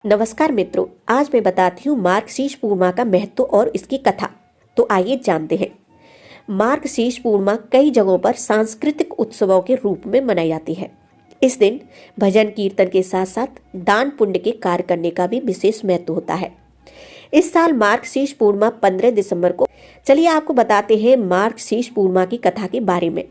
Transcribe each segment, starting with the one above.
नमस्कार मित्रों, आज मैं बताती हूँ मार्गशीर्ष पूर्णिमा का महत्व और इसकी कथा। तो आइए जानते हैं। मार्गशीर्ष पूर्णिमा कई जगहों पर सांस्कृतिक उत्सवों के रूप में मनाई जाती है। इस दिन भजन कीर्तन के साथ साथ दान पुण्य के कार्य करने का भी विशेष महत्व होता है। इस साल मार्गशीर्ष पूर्णिमा 15 दिसंबर को। चलिए आपको बताते हैं मार्गशीर्ष पूर्णिमा की कथा के बारे में।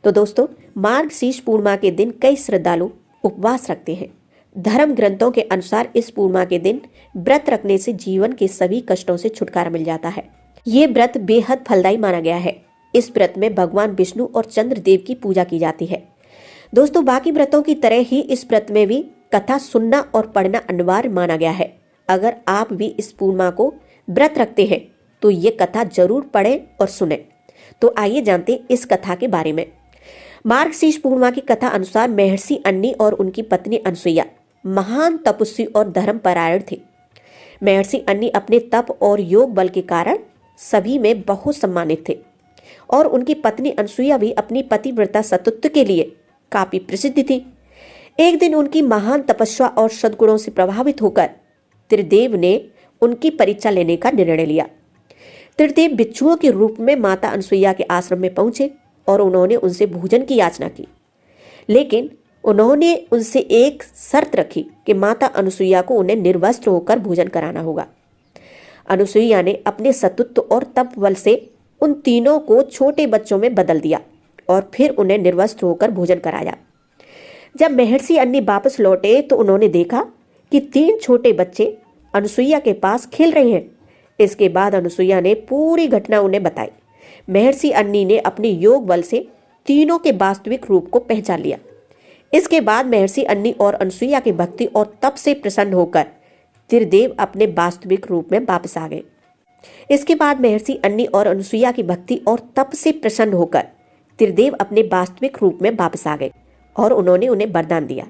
तो दोस्तों, मार्गशीर्ष पूर्णिमा के दिन कई श्रद्धालु उपवास रखते हैं। धर्म ग्रंथों के अनुसार इस पूर्णिमा के दिन व्रत रखने से जीवन के सभी कष्टों से छुटकारा मिल जाता है। ये व्रत बेहद फलदायी माना गया है। इस व्रत में भगवान विष्णु और चंद्रदेव की पूजा की जाती है। दोस्तों, बाकी व्रतों की तरह ही इस व्रत में भी कथा सुनना और पढ़ना अनिवार्य माना गया है। अगर आप भी इस पूर्णिमा को व्रत रखते हैं तो ये कथा जरूर पढ़ें और सुने। तो आइए जानते हैं इस कथा के बारे में। मार्गशीर्ष पूर्णिमा की कथा अनुसार महर्षि अन्नी और उनकी पत्नी अनसुईया महान तपस्वी और धर्मपरायण थे। महर्षि अन्नी अपने तप और योग बल के कारण सभी में बहुत सम्मानित थे और उनकी पत्नी अनसुईया भी अपनी पतिव्रता सतत्व के लिए काफी प्रसिद्ध थी। एक दिन उनकी महान तपस्या और सद्गुणों से प्रभावित होकर त्रिदेव ने उनकी परीक्षा लेने का निर्णय लिया। त्रिदेव बिच्छुओं के रूप में माता अनसुईया के आश्रम में पहुंचे और उन्होंने उनसे भोजन की याचना की, लेकिन उन्होंने उनसे एक शर्त रखी कि माता अनसुईया को उन्हें निर्वस्त्र होकर भोजन कराना होगा। अनसुईया ने अपने सतत्व और तप बल से उन तीनों को छोटे बच्चों में बदल दिया और फिर उन्हें निर्वस्त्र होकर भोजन कराया। जब महर्षि अन्नी वापस लौटे तो उन्होंने देखा कि 3 छोटे बच्चे अनसुईया के पास खेल रहे हैं। इसके बाद अनसुईया ने पूरी घटना उन्हें बताई। महर्षि अन्नी ने अपने योग बल से तीनों के वास्तविक रूप को पहचान लिया। इसके बाद महर्षि अन्नी और अनसुईया की भक्ति और तप से प्रसन्न होकर त्रिदेव अपने वास्तविक रूप में वापस आ गए। इसके बाद महर्षि अन्नी और अनसुईया की भक्ति और तप से प्रसन्न होकर त्रिदेव अपने वास्तविक रूप में वापस आ गए और उन्होंने उन्हें वरदान दिया।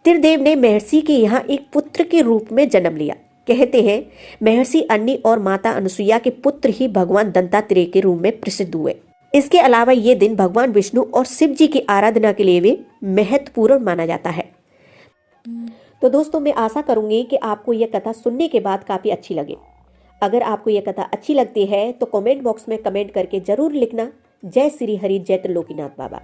त्रिदेव ने महर्षि के यहाँ एक पुत्र के रूप में जन्म लिया। कहते हैं महर्षि अन्नी और माता अनसुईया के पुत्र ही भगवान दत्तात्रेय के रूप में प्रसिद्ध हुए। इसके अलावा ये दिन भगवान विष्णु और शिव जी की आराधना के लिए भी महत्वपूर्ण माना जाता है। तो दोस्तों, मैं आशा करूंगी कि आपको यह कथा सुनने के बाद काफी अच्छी लगे। अगर आपको यह कथा अच्छी लगती है तो कमेंट बॉक्स में कमेंट करके जरूर लिखना। जय श्री हरि, जय त्रिलोकीनाथ बाबा।